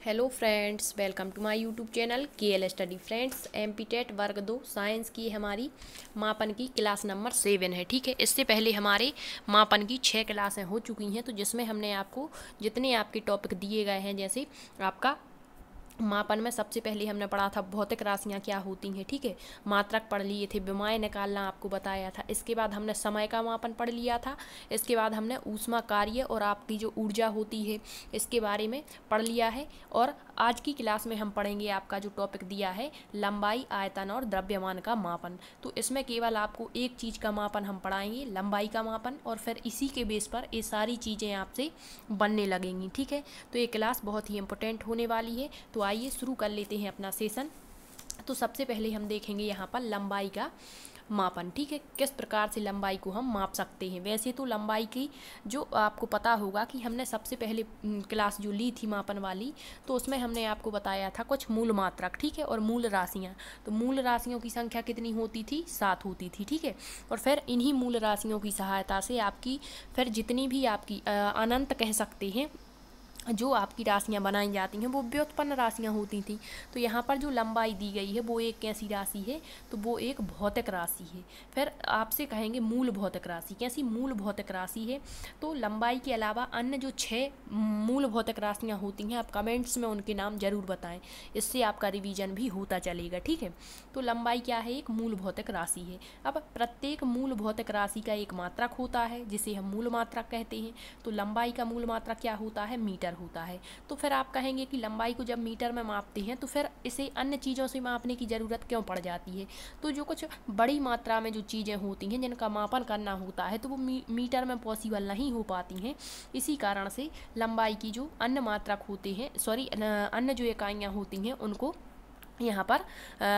Hello friends, welcome to my YouTube channel KL study. Friends, MP TET वर्ग 2 science की हमारी मापन की क्लास नंबर 7 है। ठीक है, इससे पहले हमारे मापन की 6 क्लासें हो चुकी हैं, तो जिसमें हमने आपको जितने आपके टॉपिक दिए गए हैं, जैसे आपका मापन में सबसे पहले हमने पढ़ा था भौतिक राशियाँ क्या होती हैं। ठीक है, मात्रक पढ़ लिए थे, विमाएँ निकालना आपको बताया था। इसके बाद हमने समय का मापन पढ़ लिया था। इसके बाद हमने ऊष्मा कार्य और आपकी जो ऊर्जा होती है इसके बारे में पढ़ लिया है। और आज की क्लास में हम पढ़ेंगे आपका जो टॉपिक दिया है लंबाई, आयतन और द्रव्यमान का मापन। तो इसमें केवल आपको एक चीज़ का मापन हम पढ़ाएंगे, लंबाई का मापन, और फिर इसी के बेस पर ये सारी चीज़ें आपसे बनने लगेंगी। ठीक है, तो ये क्लास बहुत ही इंपॉर्टेंट होने वाली है। तो आइए शुरू कर लेते हैं अपना सेशन। तो सबसे पहले हम देखेंगे यहाँ पर लंबाई का मापन। ठीक है, किस प्रकार से लंबाई को हम माप सकते हैं। वैसे तो लंबाई की जो आपको पता होगा कि हमने सबसे पहले क्लास जो ली थी मापन वाली, तो उसमें हमने आपको बताया था कुछ मूल मात्रक। ठीक है, और मूल राशियाँ। तो मूल राशियों की संख्या कितनी होती थी? 7 होती थी। ठीक है, और फिर इन्हीं मूल राशियों की सहायता से आपकी फिर जितनी भी आपकी अनंत कह सकते हैं जो आपकी राशियाँ बनाई जाती हैं वो व्युत्पन्न राशियाँ होती थी। तो यहाँ पर जो लंबाई दी गई है वो एक कैसी राशि है? तो वो एक भौतिक राशि है। फिर आपसे कहेंगे मूल भौतिक राशि। कैसी मूल भौतिक राशि है? तो लंबाई के अलावा अन्य जो 6 मूल भौतिक राशियाँ होती हैं, आप कमेंट्स में उनके नाम जरूर बताएं, इससे आपका रिवीजन भी होता चलेगा। ठीक है, तो लंबाई क्या है? एक मूल भौतिक राशि है। अब प्रत्येक मूल भौतिक राशि का एक मात्रक होता है जिसे हम मूल मात्रक कहते हैं। तो लंबाई का मूल मात्रक क्या होता है? मीटर होता है। तो फिर आप कहेंगे कि लंबाई को जब मीटर में मापते हैं तो फिर इसे अन्य चीज़ों से मापने की ज़रूरत क्यों पड़ जाती है? तो जो कुछ बड़ी मात्रा में जो चीज़ें होती हैं जिनका मापन करना होता है तो वो मीटर में पॉसिबल नहीं हो पाती हैं। इसी कारण से लंबाई की जो अन्य मात्रक होते हैं, अन्य जो इकाइयाँ होती हैं उनको यहाँ पर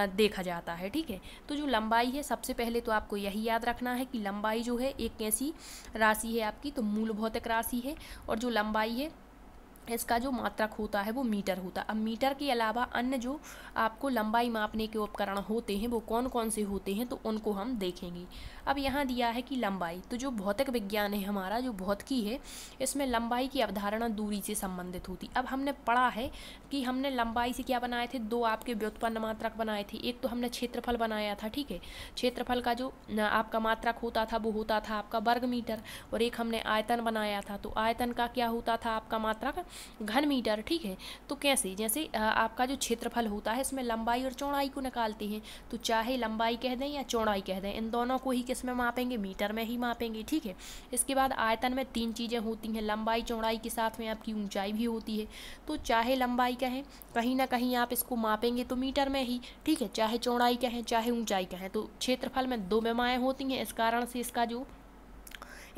देखा जाता है। ठीक है, तो जो लंबाई है सबसे पहले तो आपको यही याद रखना है कि लंबाई जो है एक कैसी राशि है आपकी? तो मूल भौतिक राशि है। और जो लंबाई है इसका जो मात्रक होता है वो मीटर होता है। अब मीटर के अलावा अन्य जो आपको लंबाई मापने के उपकरण होते हैं वो कौन कौन से होते हैं, तो उनको हम देखेंगे। अब यहाँ दिया है कि लंबाई, तो जो भौतिक विज्ञान है हमारा, जो भौतिकी है, इसमें लंबाई की अवधारणा दूरी से संबंधित होती। अब हमने पढ़ा है कि हमने लंबाई से क्या बनाए थे? 2 आपके व्युत्पन्न मात्रक बनाए थे। एक तो हमने क्षेत्रफल बनाया था। ठीक है, क्षेत्रफल का जो आपका मात्रक होता था वो होता था आपका वर्ग मीटर। और एक हमने आयतन बनाया था, तो आयतन का क्या होता था आपका मात्रक? घन मीटर। ठीक है, तो कैसे? जैसे आपका जो क्षेत्रफल होता है इसमें लंबाई और चौड़ाई को निकालते हैं, तो चाहे लंबाई कह दें या चौड़ाई कह दें, इन दोनों को ही किस में मापेंगे? मीटर में ही मापेंगे। ठीक है, इसके बाद आयतन में 3 चीज़ें होती हैं, लंबाई चौड़ाई के साथ में आपकी ऊंचाई भी होती है। तो चाहे लंबाई कहें, कहीं ना कहीं आप इसको मापेंगे तो मीटर में ही। ठीक है, चाहे चौड़ाई कहें चाहे ऊंचाई कहें, तो क्षेत्रफल में 2 विमाएँ होती हैं, इस कारण से इसका जो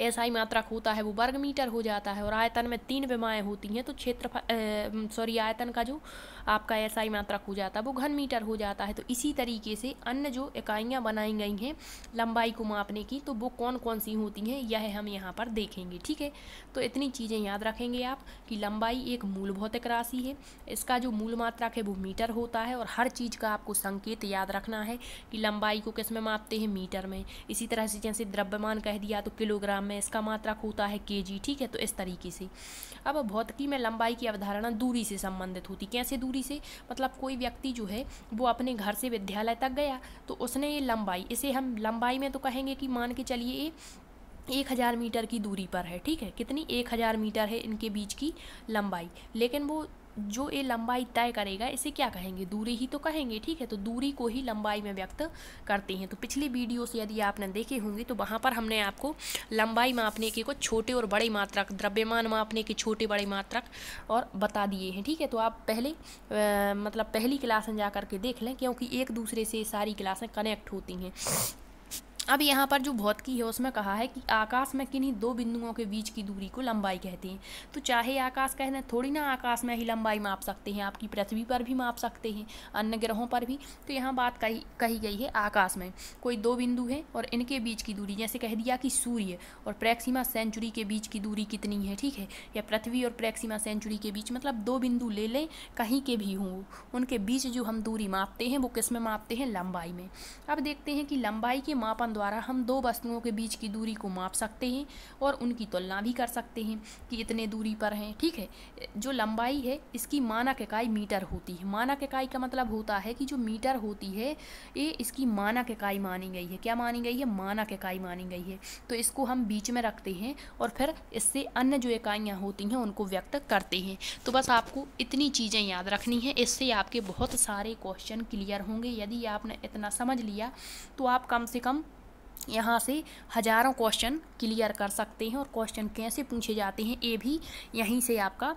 ऐसा ही मात्रक होता है वो वर्ग मीटर हो जाता है। और आयतन में 3 विमाएँ होती हैं, तो आयतन का जो आपका ऐसा ही मात्रक हो जाता है वो घन मीटर हो जाता है। तो इसी तरीके से अन्य जो इकाइयाँ बनाई गई हैं लंबाई को मापने की, तो वो कौन कौन सी होती हैं यह हम यहाँ पर देखेंगे। ठीक है, तो इतनी चीज़ें याद रखेंगे आप कि लंबाई एक मूल भौतिक राशि है, इसका जो मूल मात्रक है वो मीटर होता है। और हर चीज़ का आपको संकेत याद रखना है कि लंबाई को किस में मापते हैं? मीटर में। इसी तरह से जैसे द्रव्यमान कह दिया तो किलोग्राम में, इसका मात्रक होता है केजी। ठीक है, तो इस तरीके से। अब भौतिकी में लंबाई की अवधारणा दूरी से संबंधित होती। कैसे दूरी से? मतलब कोई व्यक्ति जो है वो अपने घर से विद्यालय तक गया, तो उसने ये लंबाई, इसे हम लंबाई में तो कहेंगे कि मान के चलिए ये 1000 मीटर की दूरी पर है। ठीक है, कितनी? 1000 मीटर है इनके बीच की लंबाई। लेकिन वो जो ये लंबाई तय करेगा इसे क्या कहेंगे? दूरी ही तो कहेंगे। ठीक है, तो दूरी को ही लंबाई में व्यक्त करते हैं। तो पिछली वीडियो से यदि आपने देखे होंगे तो वहाँ पर हमने आपको लंबाई मापने के कुछ छोटे और बड़े मात्रक, द्रव्यमान मापने के छोटे बड़े मात्रक और बता दिए हैं। ठीक है, तो आप पहले मतलब पहली क्लास में जा करके देख लें, क्योंकि एक दूसरे से सारी क्लासें कनेक्ट होती हैं। अब यहाँ पर जो भौतिकी है उसमें कहा है कि आकाश में किन्हीं 2 बिंदुओं के बीच की दूरी को लंबाई कहते हैं। तो चाहे आकाश कहना, थोड़ी ना आकाश में ही लंबाई माप सकते हैं, आपकी पृथ्वी पर भी माप सकते हैं, अन्य ग्रहों पर भी। तो यहाँ बात कही गई है आकाश में कोई 2 बिंदु हैं और इनके बीच की दूरी, जैसे कह दिया कि सूर्य और प्रैक्सिमा सेंचुरी के बीच की दूरी कितनी है। ठीक है, या पृथ्वी और प्रैक्सिमा सेंचुरी के बीच, मतलब 2 बिंदु ले लें कहीं के भी हों, उनके बीच जो हम दूरी मापते हैं वो किस में मापते हैं? लंबाई में। अब देखते हैं कि लंबाई के मापन उपकरण द्वारा हम दो वस्तुओं के बीच की दूरी को माप सकते हैं और उनकी तुलना भी कर सकते हैं कि इतने दूरी पर हैं। ठीक है, जो लंबाई है इसकी मानक इकाई मीटर होती है। मानक इकाई का मतलब होता है कि जो मीटर होती है ये इसकी मानक इकाई मानी गई है। क्या मानी गई है? मानक इकाई मानी गई है। तो इसको हम बीच में रखते हैं और फिर इससे अन्य जो इकाइयाँ होती हैं उनको व्यक्त करते हैं। तो बस आपको इतनी चीज़ें याद रखनी है, इससे आपके बहुत सारे क्वेश्चन क्लियर होंगे। यदि आपने इतना समझ लिया तो आप कम से कम यहाँ से हज़ारों क्वेश्चन क्लियर कर सकते हैं और क्वेश्चन कैसे पूछे जाते हैं ये भी यहीं से आपका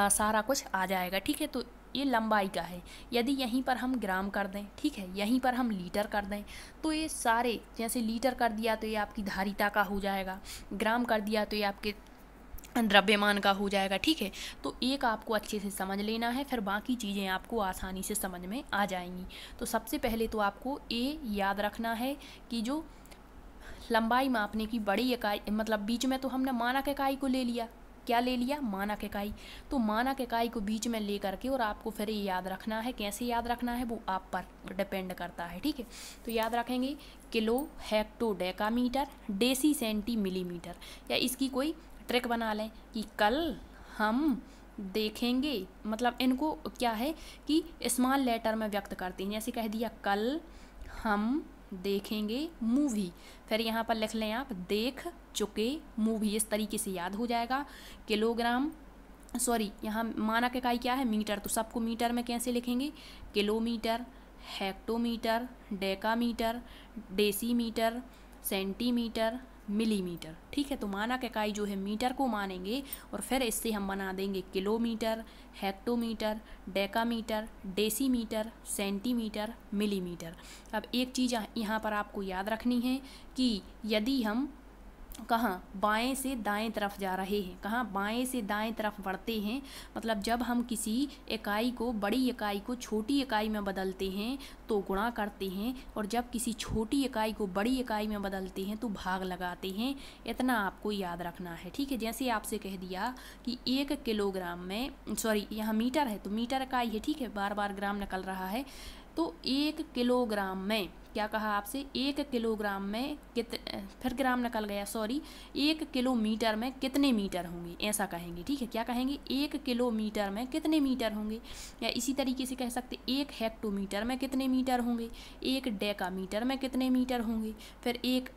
सारा कुछ आ जाएगा। ठीक है, तो ये लंबाई का है। यदि यहीं पर हम ग्राम कर दें, ठीक है, यहीं पर हम लीटर कर दें, तो ये सारे, जैसे लीटर कर दिया तो ये आपकी धारिता का हो जाएगा, ग्राम कर दिया तो ये आपके द्रव्यमान का हो जाएगा। ठीक है, तो एक आपको अच्छे से समझ लेना है, फिर बाकी चीज़ें आपको आसानी से समझ में आ जाएंगी। तो सबसे पहले तो आपको ये याद रखना है कि जो लंबाई मापने की बड़ी इकाई, मतलब बीच में तो हमने मानक इकाई को ले लिया। क्या ले लिया? मानक इकाई। तो मानक इकाई को बीच में ले करके और आपको फिर ये याद रखना है। कैसे याद रखना है वो आप पर डिपेंड करता है। ठीक है, तो याद रखेंगे kilo, hecto, decametre, deci, centi, millimetre. या इसकी कोई ट्रिक बना लें कि कल हम देखेंगे, मतलब इनको क्या है कि स्मॉल लेटर में व्यक्त करते हैं। जैसे कह दिया कल हम देखेंगे मूवी, फिर यहाँ पर लिख लें आप देख चुके मूवी। इस तरीके से याद हो जाएगा। किलोग्राम, सॉरी यहाँ मानक इकाई क्या है? मीटर। तो सबको मीटर में कैसे लिखेंगे? Kilometre, hectometre, decametre, decimetre, centimetre, millimetre. ठीक है, तो मानक इकाई जो है मीटर को मानेंगे और फिर इससे हम बना देंगे kilometre, hectometre, decametre, decimetre, centimetre, millimetre. अब एक चीज़ यहाँ पर आपको याद रखनी है कि यदि हम कहाँ बाएं से दाएं तरफ जा रहे हैं, कहाँ बाएं से दाएं तरफ बढ़ते हैं, मतलब जब हम किसी इकाई को, बड़ी इकाई को छोटी इकाई में बदलते हैं तो गुणा करते हैं, और जब किसी छोटी इकाई को बड़ी इकाई में बदलते हैं तो भाग लगाते हैं। इतना आपको याद रखना है। ठीक है, जैसे आपसे कह दिया कि 1 किलोग्राम में, सॉरी यहाँ मीटर है तो मीटर इकाई है। ठीक है, बार बार ग्राम निकल रहा है। तो 1 किलोग्राम में क्या कहा आपसे? 1 किलोग्राम में फिर ग्राम निकल गया, सॉरी, 1 किलोमीटर में कितने मीटर होंगे, ऐसा कहेंगे। ठीक है, क्या कहेंगे? 1 किलोमीटर में कितने मीटर होंगे। या इसी तरीके से कह सकते 1 हेक्टोमीटर में कितने मीटर होंगे, 1 डेकामीटर में कितने मीटर होंगे। फिर एक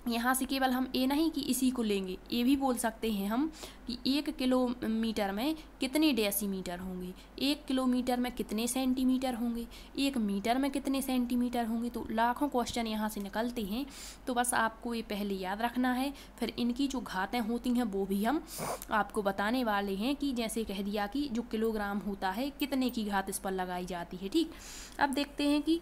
यहाँ से केवल हम ये नहीं कि इसी को लेंगे, ये भी बोल सकते हैं हम कि 1 किलोमीटर में कितने डेसीमीटर होंगे, 1 किलोमीटर में कितने सेंटीमीटर होंगे, 1 मीटर में कितने सेंटीमीटर होंगे। तो लाखों क्वेश्चन यहाँ से निकलते हैं। तो बस आपको ये पहले याद रखना है, फिर इनकी जो घातें होती हैं वो भी हम आपको बताने वाले हैं कि जैसे कह दिया कि जो किलोग्राम होता है कितने की घात इस पर लगाई जाती है। ठीक, अब देखते हैं कि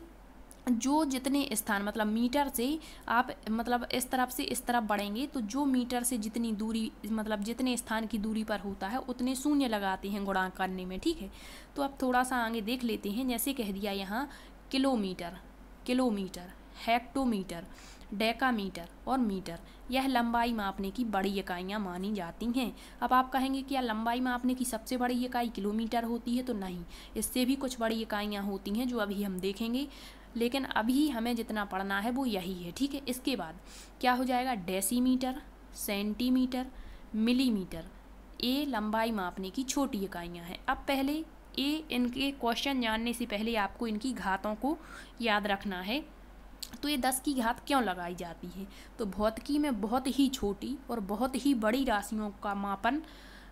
जो जितने स्थान, मतलब मीटर से आप मतलब इस तरफ से इस तरफ बढ़ेंगे तो जो मीटर से जितनी दूरी, मतलब जितने स्थान की दूरी पर होता है उतने शून्य लगाते हैं गुणांक करने में। ठीक है, तो अब थोड़ा सा आगे देख लेते हैं। जैसे कह दिया यहाँ किलोमीटर, किलोमीटर, हेक्टोमीटर, डेकामीटर और मीटर, यह लंबाई मापने की बड़ी इकाइयाँ मानी जाती हैं। अब आप कहेंगे कि क्या लंबाई मापने की सबसे बड़ी इकाई किलोमीटर होती है? तो नहीं, इससे भी कुछ बड़ी इकाइयाँ होती हैं जो अभी हम देखेंगे, लेकिन अभी हमें जितना पढ़ना है वो यही है। ठीक है, इसके बाद क्या हो जाएगा? Decimetre, centimetre, millimetre. ये लंबाई मापने की छोटी इकाइयाँ हैं। अब पहले ये इनके क्वेश्चन जानने से पहले आपको इनकी घातों को याद रखना है। तो ये 10 की घात क्यों लगाई जाती है? तो भौतिकी में बहुत ही छोटी और बहुत ही बड़ी राशियों का मापन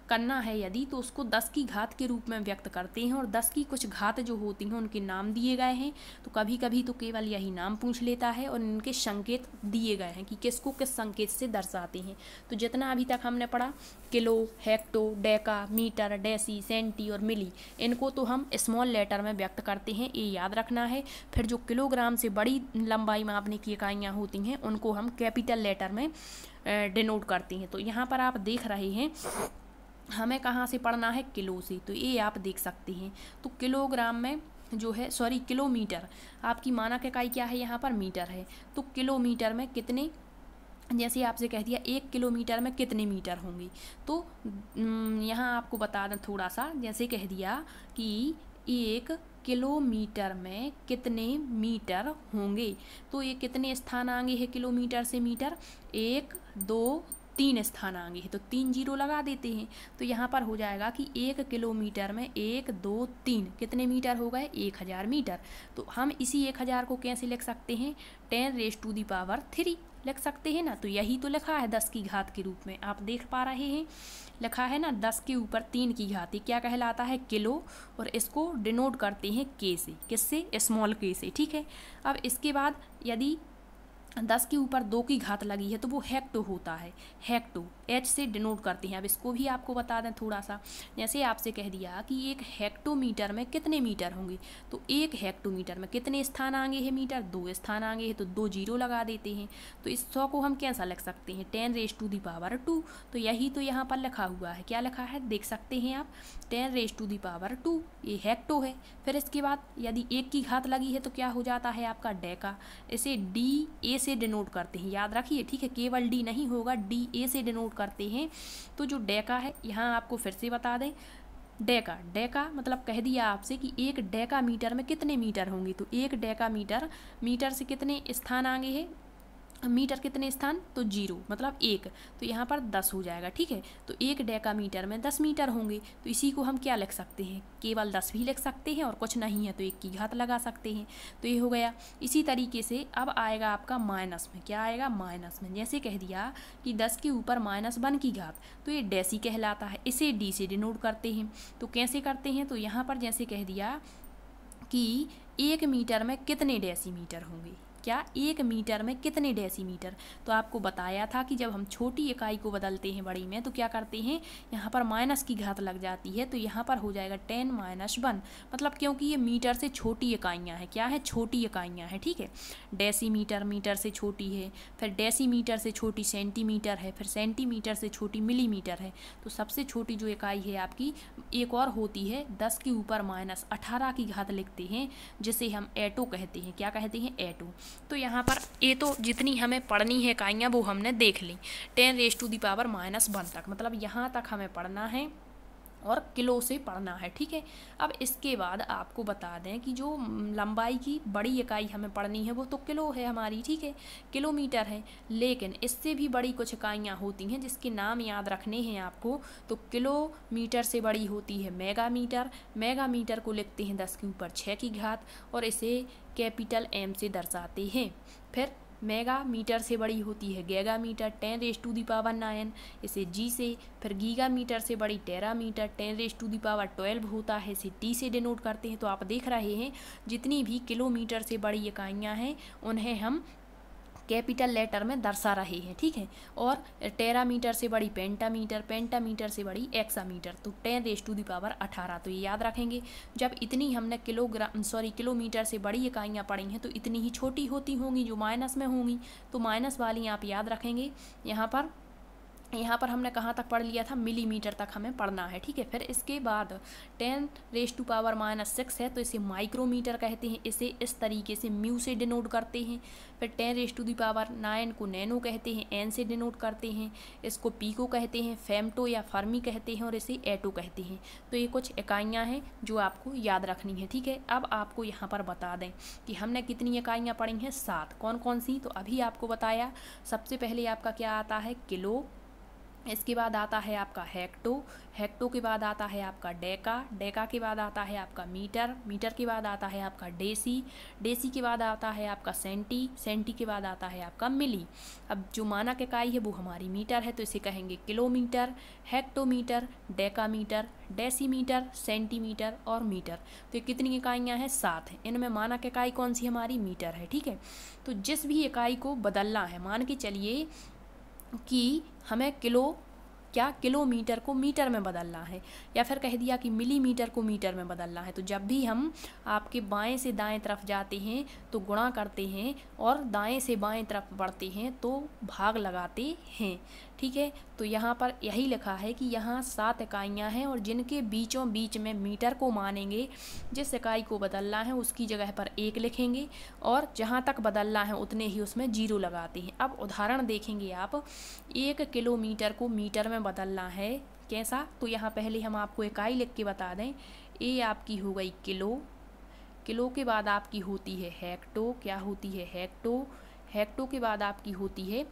करना है यदि, तो उसको 10 की घात के रूप में व्यक्त करते हैं। और 10 की कुछ घात जो होती हैं उनके नाम दिए गए हैं। तो कभी कभी तो केवल यही नाम पूछ लेता है और इनके संकेत दिए गए हैं कि किसको किस संकेत से दर्शाते हैं। तो जितना अभी तक हमने पढ़ा, kilo, hecto, deca, metre, deci, centi और मिली, इनको तो हम स्मॉल लेटर में व्यक्त करते हैं, ये याद रखना है। फिर जो किलोग्राम से बड़ी लंबाई मापने की इकाइयाँ होती हैं उनको हम कैपिटल लेटर में डिनोट करते हैं। तो यहाँ पर आप देख रहे हैं हमें कहाँ से पढ़ना है? किलो से। तो ये आप देख सकते हैं। तो किलोग्राम में जो है, सॉरी किलोमीटर, आपकी मानक इकाई क्या है? यहाँ पर मीटर है। तो किलोमीटर में कितने, जैसे आपसे कह दिया 1 किलोमीटर में कितने मीटर होंगे, तो यहाँ आपको बता दें थोड़ा सा। जैसे कह दिया कि 1 किलोमीटर में कितने मीटर होंगे। तो ये कितने स्थान आगे है किलोमीटर से मीटर, 1 2 3 स्थान आगे है, तो 3 जीरो लगा देते हैं। तो यहाँ पर हो जाएगा कि 1 किलोमीटर में 1 2 3 कितने मीटर हो गए, 1000 मीटर। तो हम इसी 1000 को कैसे लिख सकते हैं, 10⁻³ लिख सकते हैं ना। तो यही तो लिखा है 10 की घात के रूप में, आप देख पा रहे हैं लिखा है ना 10 के ऊपर 3 की घात, क्या कहलाता है, किलो। और इसको डिनोट करते हैं के से, किससे, स्मॉल के से, ठीक है। अब इसके बाद यदि 10 के ऊपर 2 की घात लगी है तो वो हेक्टो होता है, हेक्टो एच से डिनोट करते हैं। अब इसको भी आपको बता दें थोड़ा सा, जैसे आपसे कह दिया कि 1 हेक्टोमीटर में कितने मीटर होंगे, तो 1 हेक्टोमीटर में कितने स्थान आगे है मीटर, 2 स्थान आगे है, तो 2 जीरो लगा देते हैं। तो इस 100 को हम कैसा लिख सकते हैं, 10⁻²। तो यही तो यहाँ पर लिखा हुआ है, क्या लिखा है देख सकते हैं आप, 10⁻², ये हेक्टो है। फिर इसके बाद यदि 1 की घात लगी है तो क्या हो जाता है आपका डेका, इसे डी ए से डिनोट करते हैं, याद रखिए, ठीक है, केवल डी नहीं होगा, डी ए से डिनोट करते हैं। तो जो डेका है, यहाँ आपको फिर से बता दें, डेका, डेका मतलब कह दिया आपसे कि 1 डेका मीटर में कितने मीटर होंगे, तो 1 डेका मीटर, मीटर से कितने स्थान आगे है, मीटर कितने स्थान, तो 0 मतलब 1, तो यहाँ पर 10 हो जाएगा, ठीक है। तो 1 डेका मीटर में 10 मीटर होंगे, तो इसी को हम क्या लिख सकते हैं, केवल 10 भी लिख सकते हैं, और कुछ नहीं है तो 1 की घात लगा सकते हैं। तो ये हो गया। इसी तरीके से अब आएगा आपका माइनस में, क्या आएगा, माइनस में, जैसे कह दिया कि 10 के ऊपर -1 की घात, तो ये डेसी कहलाता है, इसे डी से डिनोट करते हैं। तो कैसे करते हैं, तो यहाँ पर जैसे कह दिया कि 1 मीटर में कितने डेसीमीटर होंगे, क्या 1 मीटर में कितने डेसीमीटर। तो आपको बताया था कि जब हम छोटी इकाई को बदलते हैं बड़ी में तो क्या करते हैं, यहाँ पर माइनस की घात लग जाती है, तो यहाँ पर हो जाएगा 10⁻1, मतलब क्योंकि ये मीटर से छोटी इकाइयाँ हैं, क्या है, छोटी इकाइयाँ हैं, ठीक है। डेसीमीटर मीटर से छोटी है, फिर डेसीमीटर से छोटी सेंटीमीटर है, फिर सेंटीमीटर से छोटी मिलीमीटर है। तो सबसे छोटी जो इकाई है आपकी एक और होती है, 10 के ऊपर -18 की घात लिखते हैं, जिसे हम एटो कहते हैं, क्या कहते हैं, एटो। तो यहाँ पर ये तो जितनी हमें पढ़नी है इकाइयाँ वो हमने देख ली, 10⁻⁻1 तक, मतलब यहाँ तक हमें पढ़ना है और किलो से पढ़ना है, ठीक है। अब इसके बाद आपको बता दें कि जो लंबाई की बड़ी इकाई हमें पढ़नी है वो तो किलो है हमारी, ठीक है, किलोमीटर है। लेकिन इससे भी बड़ी कुछ इकाइयाँ होती हैं जिसके नाम याद रखने हैं आपको। तो किलोमीटर से बड़ी होती है मेगामीटर, मेगामीटर को लिखते हैं 10 के ऊपर 6 की घात, और इसे कैपिटल एम से दर्शाते हैं। फिर मेगा मीटर से बड़ी होती है गीगामीटर, 10⁻⁹, इसे जी से। फिर गीगा मीटर से बड़ी टेरामीटर, 10⁻12 होता है, इसे टी से डिनोट करते हैं। तो आप देख रहे हैं जितनी भी किलोमीटर से बड़ी इकाइयाँ हैं उन्हें हम कैपिटल लेटर में दर्शा रहे हैं, ठीक है। और टेरामीटर से बड़ी पेंटामीटर, पेंटामीटर से बड़ी एक्सामीटर, तो 10⁻18। तो ये याद रखेंगे। जब इतनी हमने किलोमीटर से बड़ी इकाइयाँ पढ़ी हैं तो इतनी ही छोटी होती होंगी जो माइनस में होंगी, तो माइनस वाली आप याद रखेंगे। यहाँ पर हमने कहाँ तक पढ़ लिया था, मिलीमीटर तक हमें पढ़ना है, ठीक है। फिर इसके बाद 10⁻⁻6 है तो इसे माइक्रोमीटर कहते हैं, इसे इस तरीके से म्यू से डिनोट करते हैं। फिर 10⁻9 को नैनो कहते हैं, एन से डिनोट करते हैं, इसको पीको कहते हैं, फेमटो या फर्मी कहते हैं, और इसे एटो कहते हैं। तो ये कुछ इकाइयाँ हैं जो आपको याद रखनी है, ठीक है। अब आपको यहाँ पर बता दें कि हमने कितनी इकाइयाँ पढ़ी हैं, 7। कौन कौन सी, तो अभी आपको बताया। सबसे पहले आपका क्या आता है, किलो, इसके बाद आता है आपका हेक्टो, हेक्टो के बाद आता है आपका डेका, डेका के बाद आता है आपका मीटर, मीटर के बाद आता है आपका डेसी, डेसी के बाद आता है आपका सेंटी, सेंटी के बाद आता है आपका मिली। अब जो मानक इकाई है वो हमारी मीटर है, तो इसे कहेंगे kilometre, hectometre, decametre, decimetre, centimetre और मीटर। तो ये कितनी इकाइयाँ हैं, 7 हैं। इनमें मानक इकाई कौन सी हमारी, मीटर है, ठीक है। तो जिस भी इकाई को बदलना है, मान के चलिए कि हमें किलोमीटर को मीटर में बदलना है, या फिर कह दिया कि मिलीमीटर को मीटर में बदलना है, तो जब भी हम आपके बाएं से दाएं तरफ जाते हैं तो गुणा करते हैं, और दाएं से बाएं तरफ बढ़ते हैं तो भाग लगाते हैं, ठीक है। तो यहाँ पर यही लिखा है कि यहाँ 7 इकाइयाँ हैं, और जिनके बीचों बीच में मीटर को मानेंगे, जिस इकाई को बदलना है उसकी जगह पर 1 लिखेंगे, और जहाँ तक बदलना है उतने ही उसमें 0 लगाते हैं। अब उदाहरण देखेंगे आप, 1 किलोमीटर को मीटर में बदलना है, कैसा, तो यहाँ पहले हम आपको इकाई लिख के बता दें। ए आपकी हो गई किलो, किलो के बाद आपकी होती है हेक्टो, क्या होती है हेक्टो, हेक्टो के बाद आपकी होती है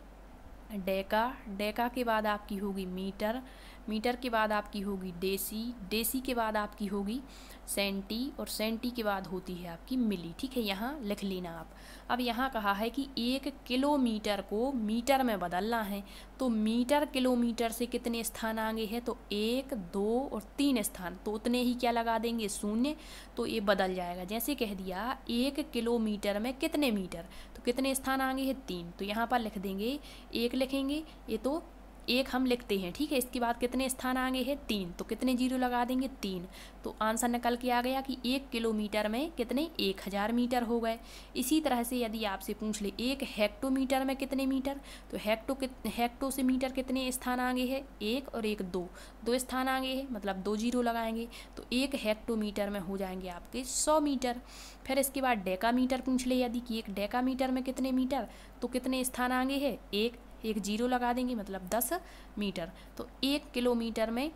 डेका, डेका के बाद आपकी होगी मीटर, मीटर के बाद आपकी होगी डेसी, डेसी के बाद आपकी होगी सेंटी, और सेंटी के बाद होती है आपकी मिली। ठीक है, यहाँ लिख लेना आप। अब यहाँ कहा है कि 1 किलोमीटर को मीटर में बदलना है, तो मीटर किलोमीटर से कितने स्थान आगे है, तो 1, 2 और 3 स्थान, तो उतने ही क्या लगा देंगे, शून्य, तो ये बदल जाएगा। जैसे कह दिया 1 किलोमीटर में कितने मीटर, तो कितने स्थान आगे है 3, तो यहाँ पर लिख देंगे 1 लिखेंगे, ये तो 1 हम लिखते हैं। ठीक है, इसके बाद कितने स्थान आगे है 3, तो कितने जीरो लगा देंगे 3, तो आंसर निकल के आ गया कि 1 किलोमीटर में कितने 1000 मीटर हो गए। इसी तरह से यदि आपसे पूछ ले 1 हेक्टोमीटर में कितने मीटर, तो हेक्टो से मीटर कितने स्थान आगे है, 1 और 1 2 स्थान आगे है, मतलब 2 जीरो लगाएंगे, तो 1 हेक्टोमीटर में हो जाएंगे आपके 100 मीटर। फिर इसके बाद डेकामीटर पूछ ले यदि कि 1 डेकामीटर में कितने मीटर, तो कितने स्थान आगे है, 1 जीरो लगा देंगे, मतलब 10 मीटर। तो 1 किलोमीटर में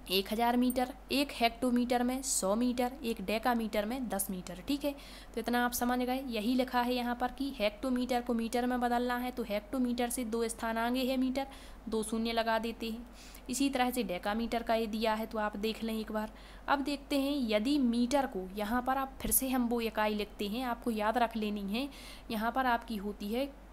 1000 मीटर, 1 हेक्टोमीटर में 100 मीटर, 1 डेकामीटर में 10 मीटर। ठीक है, तो इतना आप समझ गए। यही लिखा है यहाँ पर कि हेक्टोमीटर को मीटर में बदलना है, तो हेक्टोमीटर से 2 स्थान आगे है मीटर, 2 शून्य लगा देते हैं। इसी तरह से डेकामीटर का ये दिया है, तो आप देख लें एक बार। अब देखते हैं यदि मीटर को, यहाँ पर आप फिर से हम वो इकाई लिखते हैं, आपको याद रख लेनी है। यहाँ पर आपकी होती है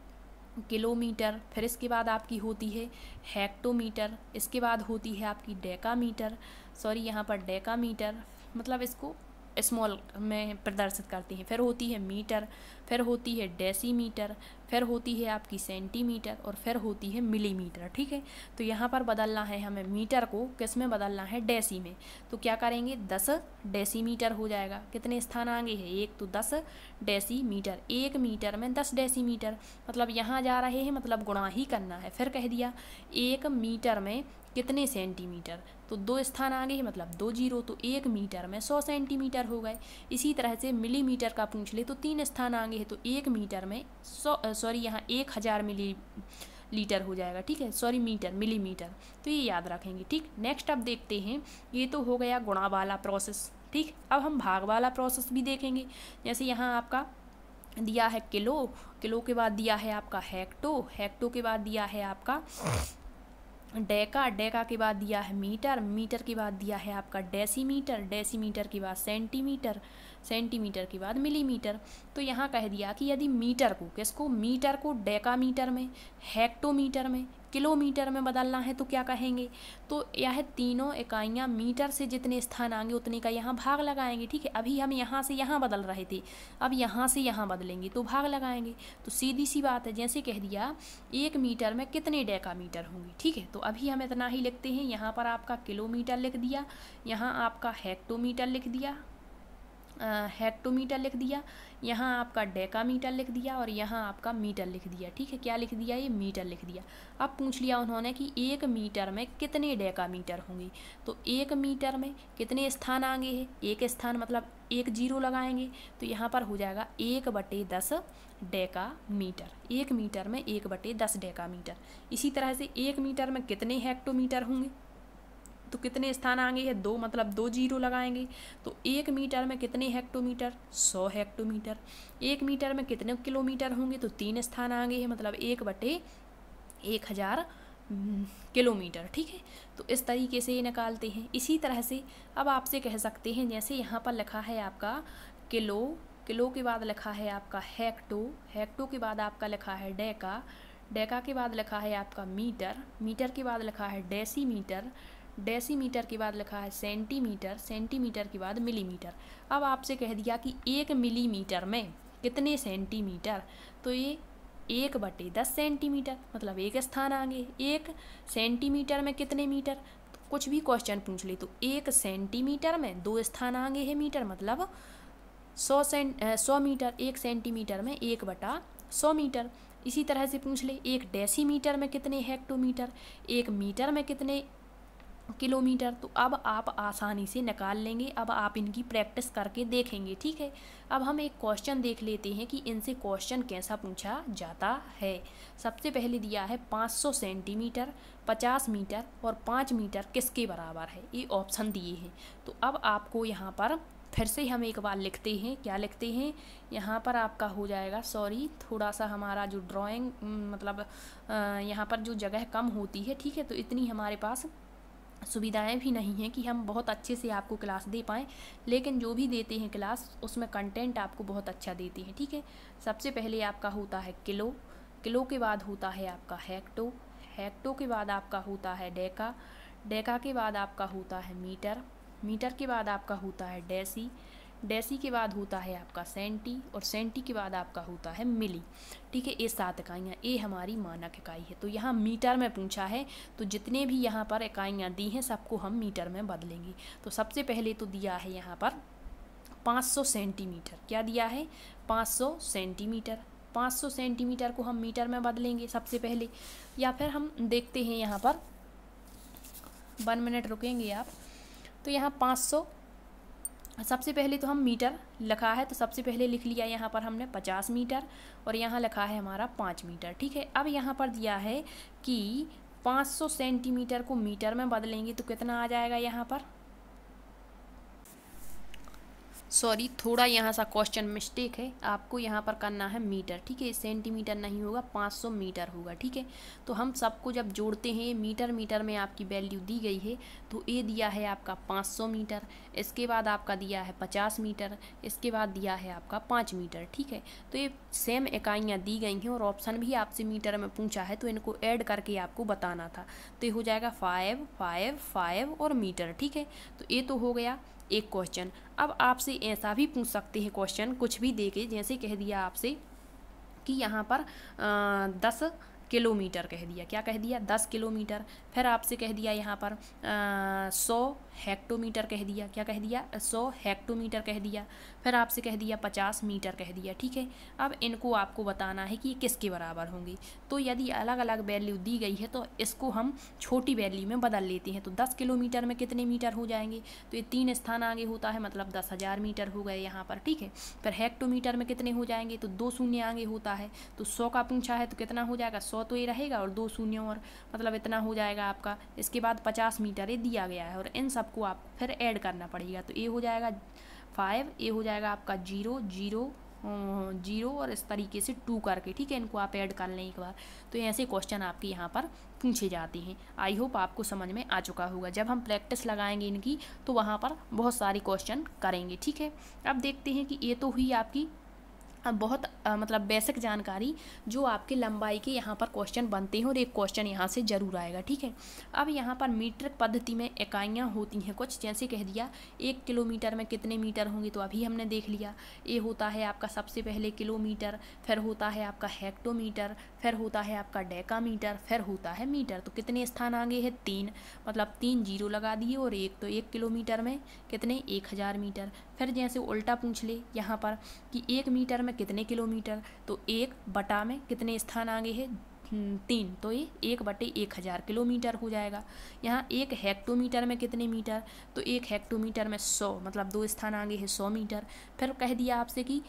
किलोमीटर, फिर इसके बाद आपकी होती है हेक्टोमीटर, इसके बाद होती है आपकी डेकामीटर, सॉरी यहाँ पर डेकामीटर, मतलब इसको स्मॉल में प्रदर्शित करते हैं। फिर होती है मीटर, फिर होती है डेसीमीटर, फिर होती है आपकी सेंटीमीटर, और फिर होती है मिलीमीटर। ठीक है, तो यहाँ पर बदलना है हमें मीटर को, किस में बदलना है, डेसी में। तो क्या करेंगे, 10 डेसीमीटर हो जाएगा। कितने स्थान आगे है, 1, तो 10 डेसीमीटर, 1 मीटर में 10 डेसीमीटर, मतलब यहाँ जा रहे हैं, मतलब गुणा ही करना है। फिर कह दिया 1 मीटर में कितने सेंटीमीटर, तो 2 स्थान आगे है, मतलब 2 जीरो, तो 1 मीटर में 100 सेंटीमीटर हो गए। इसी तरह से मिलीमीटर का पूछ ले तो 3 स्थान आगे है, तो 1 मीटर में 100, सॉरी यहाँ 1000 मिली लीटर हो जाएगा। ठीक है, सॉरी मीटर, मिलीमीटर, तो ये याद रखेंगे। ठीक, नेक्स्ट अब देखते हैं, ये तो हो गया गुणा वाला प्रोसेस। ठीक, अब हम भाग वाला प्रोसेस भी देखेंगे। जैसे यहाँ आपका दिया है किलो, किलो के बाद दिया है आपका हेक्टो, हेक्टो के बाद दिया है आपका डेका, डेका के बाद दिया है मीटर, मीटर के बाद दिया है आपका डेसीमीटर, डेसीमीटर के बाद सेंटीमीटर, सेंटीमीटर के बाद मिलीमीटर। तो यहाँ कह दिया कि यदि मीटर को, किसको, मीटर को डेकामीटर में, हेक्टोमीटर में, किलोमीटर में बदलना है, तो क्या कहेंगे, तो यह तीनों इकाइयाँ मीटर से जितने स्थान आएंगे उतने का यहाँ भाग लगाएंगे। ठीक है, अभी हम यहाँ से यहाँ बदल रहे थे, अब यहाँ से यहाँ बदलेंगे तो भाग लगाएंगे। तो सीधी सी बात है, जैसे कह दिया 1 मीटर में कितने डेकामीटर होंगे। ठीक है, तो अभी हम इतना ही लिखते हैं। यहाँ पर आपका किलोमीटर लिख दिया, यहाँ आपका हेक्टोमीटर लिख दिया, हेक्टोमीटर लिख दिया, यहाँ आपका डेकामीटर लिख दिया, और यहाँ आपका मीटर लिख दिया। ठीक है, क्या लिख दिया, ये मीटर लिख दिया। अब पूछ लिया उन्होंने कि 1 मीटर में कितने डेकामीटर होंगे, तो 1 मीटर में कितने स्थान आगे है, 1 स्थान, मतलब 1 जीरो लगाएंगे, तो यहाँ पर हो जाएगा 1/10 डेकामीटर। 1 मीटर में 1/10 डेकामीटर। इसी तरह से 1 मीटर में कितने हेक्टोमीटर होंगे, तो कितने स्थान आगे है, 2, मतलब 2 जीरो लगाएंगे, तो 1 मीटर में कितने हेक्टोमीटर, 100 हेक्टोमीटर। 1 मीटर में कितने किलोमीटर होंगे, तो 3 स्थान आगे है, मतलब 1/1000 किलोमीटर। ठीक है, तो इस तरीके से ये निकालते हैं। इसी तरह से अब आपसे कह सकते हैं, जैसे यहाँ पर लिखा है आपका किलो, किलो के बाद लिखा है आपका हेक्टो, हेक्टो के बाद आपका लिखा है डेका, डेका के बाद लिखा है आपका मीटर, मीटर के बाद लिखा है डेसीमीटर, डेसीमीटर के बाद लिखा है सेंटीमीटर, सेंटीमीटर के बाद मिलीमीटर। अब आपसे कह दिया कि 1 मिलीमीटर में कितने सेंटीमीटर, तो ये 1/10 सेंटीमीटर, मतलब 1 स्थान आगे। 1 सेंटीमीटर में कितने मीटर, तो कुछ भी क्वेश्चन पूछ ले तो 1 सेंटीमीटर में 2 स्थान आगे है मीटर, मतलब 100 मीटर। 1 सेंटीमीटर में 1/100 मीटर। इसी तरह से पूछ ले 1 डेसीमीटर में कितने हेक्टोमीटर, 1 मीटर में कितने किलोमीटर। तो अब आप आसानी से निकाल लेंगे। अब आप इनकी प्रैक्टिस करके देखेंगे, ठीक है। अब हम एक क्वेश्चन देख लेते हैं कि इनसे क्वेश्चन कैसा पूछा जाता है। सबसे पहले दिया है 500 सेंटीमीटर, 50 मीटर और 5 मीटर किसके बराबर है, ये ऑप्शन दिए हैं। तो अब आपको यहाँ पर फिर से हम एक बार लिखते हैं, क्या लिखते हैं यहाँ पर आपका हो जाएगा, सॉरी थोड़ा सा हमारा जो ड्राइंग मतलब यहाँ पर जो जगह कम होती है, ठीक है, तो इतनी हमारे पास सुविधाएं भी नहीं हैं कि हम बहुत अच्छे से आपको क्लास दे पाएँ, लेकिन जो भी देते हैं क्लास उसमें कंटेंट आपको बहुत अच्छा देते हैं, ठीक है। सबसे पहले आपका होता है किलो, किलो के बाद होता है आपका हेक्टो, हेक्टो के बाद आपका होता है डेका, डेका के बाद आपका होता है मीटर, मीटर के बाद आपका होता है डेसी, डेसी के बाद होता है आपका सेंटी और सेंटी के बाद आपका होता है मिली, ठीक है। ये 7 इकाइयाँ, ये हमारी मानक इकाई है। तो यहाँ मीटर में पूछा है तो जितने भी यहाँ पर इकाइयाँ दी हैं सबको हम मीटर में बदलेंगे। तो सबसे पहले तो दिया है यहाँ पर 500 सेंटीमीटर, क्या दिया है 500 सेंटीमीटर, 500 सेंटीमीटर को हम मीटर में बदलेंगे सबसे पहले, या फिर हम देखते हैं यहाँ पर 1 मिनट रुकेंगे आप। तो यहाँ 500 सबसे पहले तो हम मीटर लिखा है तो सबसे पहले लिख लिया यहाँ पर हमने 50 मीटर और यहाँ लिखा है हमारा 5 मीटर, ठीक है। अब यहाँ पर दिया है कि 500 सेंटीमीटर को मीटर में बदलेंगे तो कितना आ जाएगा यहाँ पर, सॉरी थोड़ा यहाँ सा क्वेश्चन मिस्टेक है, आपको यहाँ पर करना है मीटर, ठीक है, सेंटीमीटर नहीं होगा, 500 मीटर होगा, ठीक है। तो हम सबको जब जोड़ते हैं मीटर मीटर में आपकी वैल्यू दी गई है, तो ये दिया है आपका 500 मीटर, इसके बाद आपका दिया है 50 मीटर, इसके बाद दिया है आपका 5 मीटर, ठीक है। तो ये सेम इकाइयाँ दी गई हैं और ऑप्शन भी आपसे मीटर में पूछा है तो इनको ऐड करके आपको बताना था। तो ये हो जाएगा 5 5 5 और मीटर, ठीक है। तो ये तो हो गया एक क्वेश्चन। अब आपसे ऐसा भी पूछ सकते हैं क्वेश्चन कुछ भी देके, जैसे कह दिया आपसे कि यहाँ पर 10 किलोमीटर कह दिया, क्या कह दिया 10 किलोमीटर, फिर आपसे कह दिया यहाँ पर 100 हेक्टोमीटर कह दिया, क्या कह दिया 100 हेक्टोमीटर कह दिया, फिर आपसे कह दिया 50 मीटर कह दिया, ठीक है। अब इनको आपको बताना है कि किसके बराबर होंगे। तो यदि अलग अलग वैल्यू दी गई है तो इसको हम छोटी वैल्यू में बदल लेते हैं। तो 10 किलोमीटर में कितने मीटर हो जाएंगे, तो ये 3 स्थान आगे होता है, मतलब 10,000 मीटर हो गए यहाँ पर, ठीक है। फिर हेक्टोमीटर में कितने हो जाएंगे, तो 2 शून्य आगे होता है, तो 100 का पूछा है तो कितना हो जाएगा 100 तो ये रहेगा और 2 शून्य और मतलब इतना हो जाएगा आपका। इसके बाद 50 मीटर ये दिया गया है और इन सबको आप फिर ऐड करना पड़ेगा। तो ये हो जाएगा 5, ये हो जाएगा आपका 0 0 0 और इस तरीके से 2 करके, ठीक है, इनको आप ऐड कर लें एक बार। तो ऐसे क्वेश्चन आपके यहाँ पर पूछे जाते हैं। आई होप आपको समझ में आ चुका होगा। जब हम प्रैक्टिस लगाएंगे इनकी तो वहाँ पर बहुत सारे क्वेश्चन करेंगे, ठीक है। अब देखते हैं कि ये तो हुई आपकी बहुत मतलब बेसिक जानकारी जो आपके लंबाई के यहाँ पर क्वेश्चन बनते हैं और एक क्वेश्चन यहाँ से ज़रूर आएगा, ठीक है। अब यहाँ पर मीट्रिक पद्धति में इकाइयाँ होती हैं कुछ, जैसे कह दिया 1 किलोमीटर में कितने मीटर होंगे, तो अभी हमने देख लिया। ये होता है आपका सबसे पहले किलोमीटर, फिर होता है आपका हेक्टोमीटर, फिर होता है आपका डेकामीटर, फिर होता है मीटर। तो कितने स्थान आगे है 3, मतलब 3 जीरो लगा दिए और 1, तो 1 किलोमीटर में कितने 1000 मीटर। फिर जैसे उल्टा पूछ ले यहाँ पर कि 1 मीटर में कितने किलोमीटर, तो 1 बटा में कितने स्थान आगे है 3, तो ये 1/1000 किलोमीटर हो जाएगा। यहाँ 1 हेक्टोमीटर में कितने मीटर, तो 1 हेक्टोमीटर में 100, मतलब 2 स्थान आगे है 100 मीटर। फिर कह दिया आपसे कि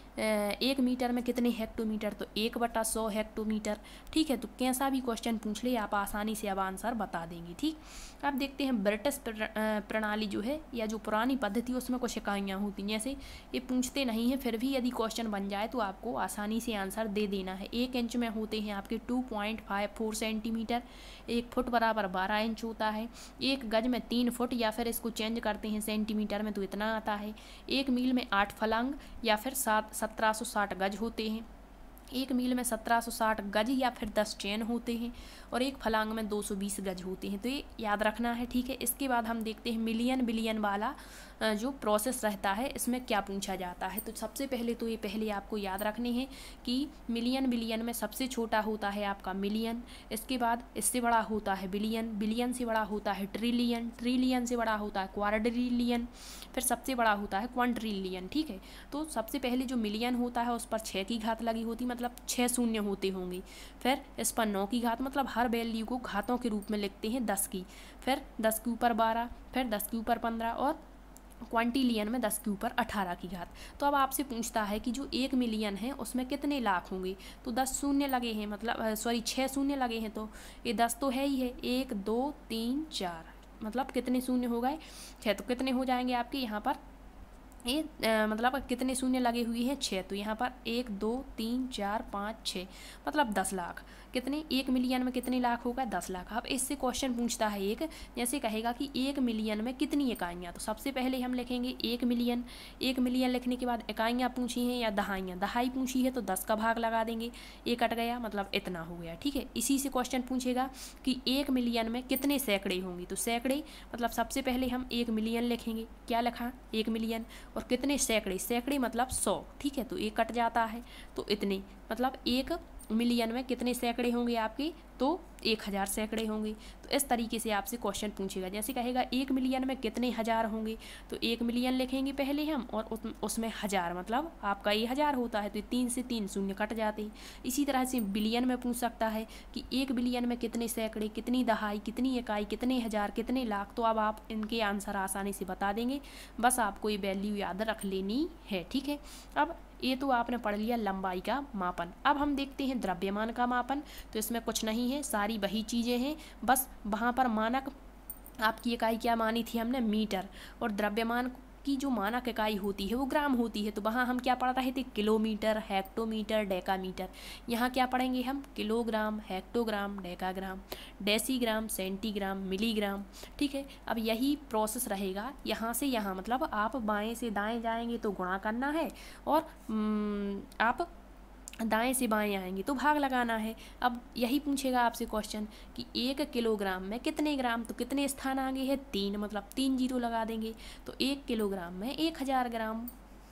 1 मीटर में कितने हेक्टोमीटर, तो 1/100 हेक्टोमीटर, ठीक है। तो कैसा भी क्वेश्चन पूछ ले आप आसानी से अब आंसर बता देंगे, ठीक। अब देखते हैं ब्रिटिश प्रणाली जो है या जो पुरानी पद्धति उसमें कुछ इकाइयाँ होती हैं, जैसे ये पूछते नहीं हैं फिर भी यदि क्वेश्चन बन जाए तो आपको आसानी से आंसर दे देना है। 1 इंच में होते हैं आपके 2.54 सेंटीमीटर, 1 फुट बराबर 12 इंच होता है, 1 गज में 3 फुट, या फिर इसको चेंज करते हैं सेंटीमीटर में तो इतना आता है। 1 मील में 8 फलंग या फिर 1760 गज होते हैं। 1 मील में 1760 गज या फिर 10 चैन होते हैं और 1 फलांग में 220 गज होते हैं। तो ये याद रखना है, ठीक है। इसके बाद हम देखते हैं मिलियन बिलियन वाला जो प्रोसेस रहता है इसमें क्या पूछा जाता है। तो सबसे पहले तो ये पहले आपको याद रखने हैं कि मिलियन बिलियन में सबसे छोटा होता है आपका मिलियन, इसके बाद इससे बड़ा होता है बिलियन, बिलियन से बड़ा होता है ट्रिलियन, ट्रिलियन से बड़ा होता है क्वाड्रिलियन, फिर सबसे बड़ा होता है क्वाड्रिलियन, ठीक है। तो सबसे पहले जो मिलियन होता है उस पर 6 की घात लगी होती, मतलब 6 शून्य होते होंगे। फिर इस पर 9 की घात, मतलब हर वैल्यू को घातों के रूप में लिखते हैं 10 की, फिर 10 के ऊपर 12, फिर 10 के ऊपर 15 और क्वांटिलियन में 10 के ऊपर 18 की घात। तो अब आपसे पूछता है कि जो 1 मिलियन है उसमें कितने लाख होंगे, तो 10 शून्य लगे हैं, मतलब सॉरी 6 शून्य लगे हैं, तो ये 10 तो है ही है, 1 2 3 4, मतलब कितने शून्य हो गए 6, तो कितने हो जाएंगे आपके यहाँ पर ये मतलब कितने शून्य लगे हुए हैं 6, तो यहाँ पर 1 2 3 4 5 6, मतलब 10 लाख। कितने 1 मिलियन में कितने लाख होगा 10 लाख। अब इससे क्वेश्चन पूछता है एक, जैसे कहेगा कि 1 मिलियन में कितनी इकाइयाँ, तो सबसे पहले हम लिखेंगे 1 मिलियन। 1 मिलियन लिखने के बाद इकाइयाँ पूछी हैं या दहाइयाँ, दहाई पूछी है तो 10 का भाग लगा देंगे, एक कट गया, मतलब इतना हो गया। ठीक है, इसी से क्वेश्चन पूछेगा कि 1 मिलियन में कितने सैकड़े होंगे, तो सैकड़े मतलब सबसे पहले हम 1 मिलियन लिखेंगे, क्या लिखा 1 मिलियन, और कितने सैकड़े, सैकड़े मतलब 100। ठीक है, तो एक कट जाता है, तो इतने मतलब 1 मिलियन में कितने सैकड़े होंगे आपके, तो 1000 सैकड़े होंगे। तो इस तरीके से आपसे क्वेश्चन पूछेगा। जैसे कहेगा 1 मिलियन में कितने हज़ार होंगे, तो 1 मिलियन लिखेंगे पहले हम, और उसमें हज़ार, मतलब आपका ये 1000 होता है, तो 3 से 3 शून्य कट जाते हैं। इसी तरह से बिलियन में पूछ सकता है कि 1 बिलियन में कितने सैकड़े, कितनी दहाई, कितनी इकाई, कितने हज़ार, कितने लाख। तो अब आप इनके आंसर आसानी से बता देंगे, बस आपको ये वैल्यू याद रख लेनी है। ठीक है, अब ये तो आपने पढ़ लिया लंबाई का मापन। अब हम देखते हैं द्रव्यमान का मापन। तो इसमें कुछ नहीं है, सारी वही चीज़ें हैं, बस वहाँ पर मानक आपकी इकाई क्या मानी थी हमने, मीटर, और द्रव्यमान की जो मानक इकाई होती है वो ग्राम होती है। तो वहाँ हम क्या पढ़ रहे थे, किलोमीटर, हेक्टोमीटर, डेकामीटर। यहाँ क्या पढ़ेंगे हम, kilogram, hectogram, decagram, decigram, centigram, milligram. ठीक है, अब यही प्रोसेस रहेगा यहाँ से यहाँ, मतलब आप बाएं से दाएं जाएंगे तो गुणा करना है, और आप दाएं से बाएं आएंगे तो भाग लगाना है। अब यही पूछेगा आपसे क्वेश्चन कि 1 किलोग्राम में कितने ग्राम, तो कितने स्थान आगे है 3, मतलब 3 जीरो लगा देंगे, तो 1 किलोग्राम में 1000 ग्राम।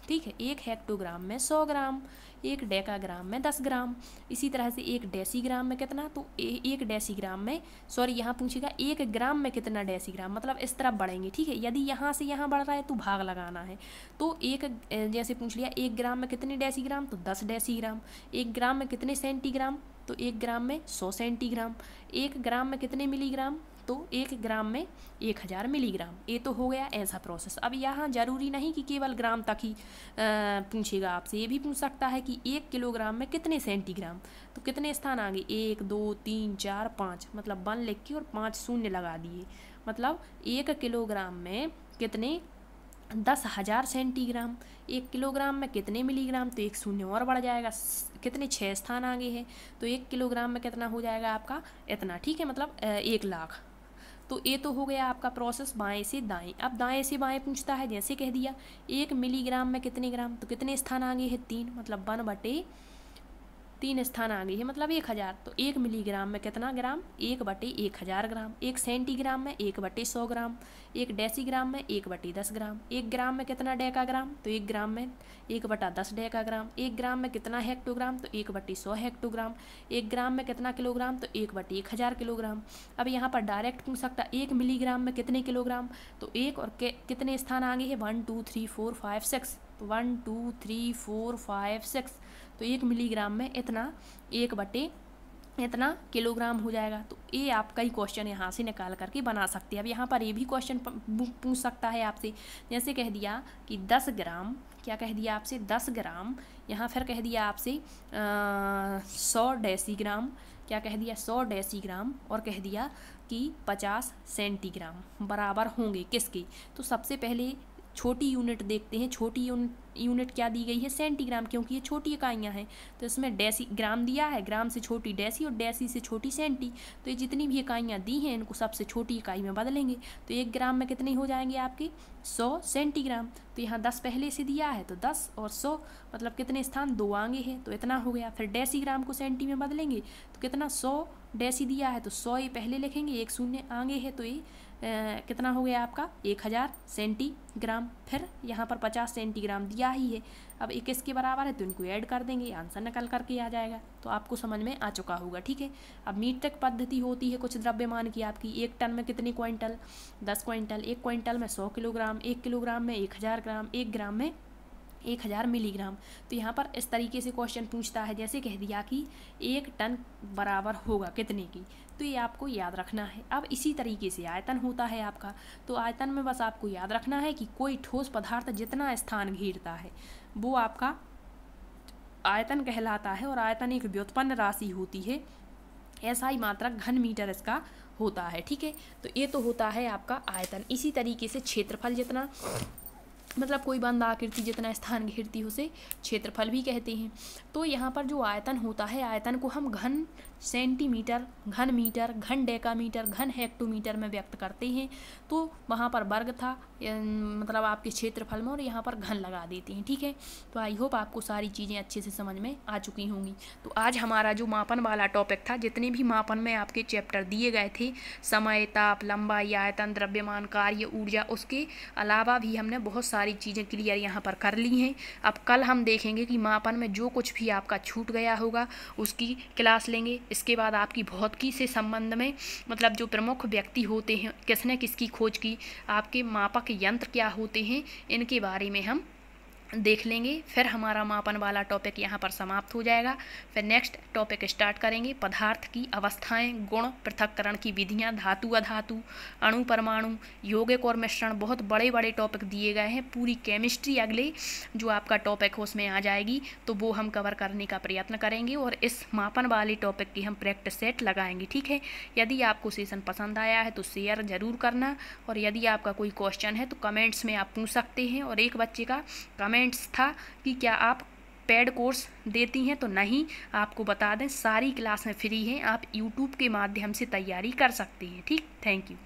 ठीक है, 1 हेक्टोग्राम में 100 ग्राम, 1 डेकाग्राम में 10 ग्राम। इसी तरह से 1 डेसीग्राम में कितना, तो 1 डेसीग्राम में, सॉरी यहाँ पूछेगा 1 ग्राम में कितना डेसीग्राम, मतलब इस तरफ बढ़ेंगे। ठीक है, यदि यहाँ से यहाँ बढ़ रहा है तो भाग लगाना है। तो एक जैसे पूछ लिया 1 ग्राम में कितने डेसीग्राम, तो 10 डेसीग्राम। 1 ग्राम में कितने सेंटीग्राम, तो 1 ग्राम में 100 सेंटीग्राम। 1 ग्राम में कितने मिलीग्राम, तो 1 ग्राम में 1000 मिलीग्राम। ये तो हो गया ऐसा प्रोसेस। अब यहाँ जरूरी नहीं कि केवल ग्राम तक ही पूछेगा आपसे, ये भी पूछ सकता है कि 1 किलोग्राम में कितने सेंटीग्राम, तो कितने स्थान आगे 1 2 3 4 5, मतलब 1 लिख के और 5 शून्य लगा दिए, मतलब 1 किलोग्राम में कितने 10,000 सेंटीग्राम। 1 किलोग्राम में कितने मिलीग्राम, तो 1 शून्य और बढ़ जाएगा, कितने 6 स्थान आगे है, तो 1 किलोग्राम में कितना हो जाएगा आपका इतना। ठीक है, मतलब 1 लाख। तो ये तो हो गया आपका प्रोसेस बाएं से दाएं। अब दाएं से बाएं पूछता है, जैसे कह दिया 1 मिलीग्राम में कितने ग्राम, तो कितने स्थान आगे है 3, मतलब 1/3 स्थान आगे है, मतलब 1000। तो 1 मिलीग्राम में कितना ग्राम, 1/1000 ग्राम। 1 सेंटीग्राम में 1/100 ग्राम। 1 डेसीग्राम में 1/10 ग्राम। 1 ग्राम में कितना डेकाग्राम, तो 1 ग्राम में 1/10 डेकाग्राम। 1 ग्राम में कितना हेक्टोग्राम, तो 1/100 हेक्टोग्राम। 1 ग्राम में कितना किलोग्राम, तो 1/1000 किलोग्राम। अब यहाँ पर डायरेक्ट पूछ सकता 1 मिलीग्राम में कितने किलोग्राम, तो 1 और कितने स्थान आगे है 1 2 3 4 5 6, तो 1 2 3 4 5 6, तो 1 मिलीग्राम में इतना 1/इतना किलोग्राम हो जाएगा। तो ये आपका ही क्वेश्चन यहाँ से निकाल करके बना सकते हैं। अब यहाँ पर ये भी क्वेश्चन पूछ सकता है आपसे, जैसे कह दिया कि 10 ग्राम, क्या कह दिया आपसे 10 ग्राम, यहाँ फिर कह दिया आपसे 100 डेसीग्राम, क्या कह दिया 100 डेसीग्राम, और कह दिया कि 50 सेंटीग्राम बराबर होंगे किसके। तो सबसे पहले छोटी यूनिट देखते हैं। छोटी यूनिट क्या दी गई है, सेंटीग्राम, क्योंकि ये छोटी इकाइयाँ हैं। तो इसमें डेसी ग्राम दिया है, ग्राम से छोटी डेसी और डेसी से छोटी सेंटी। तो ये जितनी भी इकाइयाँ दी हैं इनको सबसे छोटी इकाई में बदलेंगे। तो 1 ग्राम में कितने हो जाएंगे आपके 100 सेंटीग्राम। तो यहाँ 10 पहले से दिया है, तो 10 और 100 मतलब कितने स्थान 2 आगे हैं, तो इतना हो गया। फिर डेसीग्राम को सेंटी में बदलेंगे तो कितना 100 डेसी दिया है, तो 100 ये पहले लिखेंगे, 1 शून्य आगे है, तो ये कितना हो गया आपका 1000 सेंटीग्राम। फिर यहाँ पर 50 सेंटीग्राम दिया ही है। अब 21 के बराबर है तो इनको ऐड कर देंगे, आंसर निकल करके आ जाएगा। तो आपको समझ में आ चुका होगा। ठीक है, अब मीट्रिक पद्धति होती है कुछ द्रव्यमान की आपकी। 1 टन में कितने क्विंटल, 10 क्विंटल। 1 क्विंटल में 100 किलोग्राम। 1 किलोग्राम में 1000 ग्राम। 1 ग्राम में 1000 मिलीग्राम। तो यहाँ पर इस तरीके से क्वेश्चन पूछता है, जैसे कह दिया कि 1 टन बराबर होगा कितने की, तो ये आपको याद रखना है। अब इसी तरीके से आयतन होता है आपका, तो आयतन में बस आपको याद रखना है कि कोई ठोस पदार्थ जितना स्थान घेरता है वो आपका आयतन कहलाता है, और आयतन एक व्युत्पन्न राशि होती है, SI मात्रक घन मीटर इसका होता है। ठीक है, तो ये तो होता है आपका आयतन। इसी तरीके से क्षेत्रफल जितना, मतलब कोई बंद आकृति जितना स्थान घेरती हो उसे क्षेत्रफल भी कहते हैं। तो यहाँ पर जो आयतन होता है, आयतन को हम घन सेंटीमीटर, घन मीटर, घन डेकामीटर, घन हेक्टोमीटर में व्यक्त करते हैं। तो वहाँ पर वर्ग था मतलब आपके क्षेत्रफल में, और यहाँ पर घन लगा देते हैं। ठीक है, तो आई होप आपको सारी चीज़ें अच्छे से समझ में आ चुकी होंगी। तो आज हमारा जो मापन वाला टॉपिक था, जितने भी मापन में आपके चैप्टर दिए गए थे, समय, ताप, लंबाई, आयतन, द्रव्यमान, कार्य, ऊर्जा, उसके अलावा भी हमने बहुत सारी चीज़ें क्लियर यहाँ पर कर ली हैं। अब कल हम देखेंगे कि मापन में जो कुछ भी आपका छूट गया होगा उसकी क्लास लेंगे। इसके बाद आपकी भौतिकी से संबंध में, मतलब जो प्रमुख व्यक्ति होते हैं, किसने किसकी खोज की, आपके मापक यंत्र क्या होते हैं, इनके बारे में हम देख लेंगे। फिर हमारा मापन वाला टॉपिक यहाँ पर समाप्त हो जाएगा। फिर नेक्स्ट टॉपिक स्टार्ट करेंगे, पदार्थ की अवस्थाएं, गुण, पृथक्करण की विधियाँ, धातु अधातु, अणु परमाणु, यौगिक और मिश्रण, बहुत बड़े बड़े टॉपिक दिए गए हैं। पूरी केमिस्ट्री अगले जो आपका टॉपिक हो उसमें आ जाएगी, तो वो हम कवर करने का प्रयत्न करेंगे, और इस मापन वाले टॉपिक की हम प्रैक्टिस सेट लगाएंगे। ठीक है, यदि आपको सेशन पसंद आया है तो शेयर ज़रूर करना, और यदि आपका कोई क्वेश्चन है तो कमेंट्स में आप पूछ सकते हैं। और एक बच्चे का कमेंट्स था कि क्या आप पेड कोर्स देती हैं, तो नहीं, आपको बता दें सारी क्लास में फ्री हैं, आप यूट्यूब के माध्यम से तैयारी कर सकते हैं। ठीक, थैंक यू।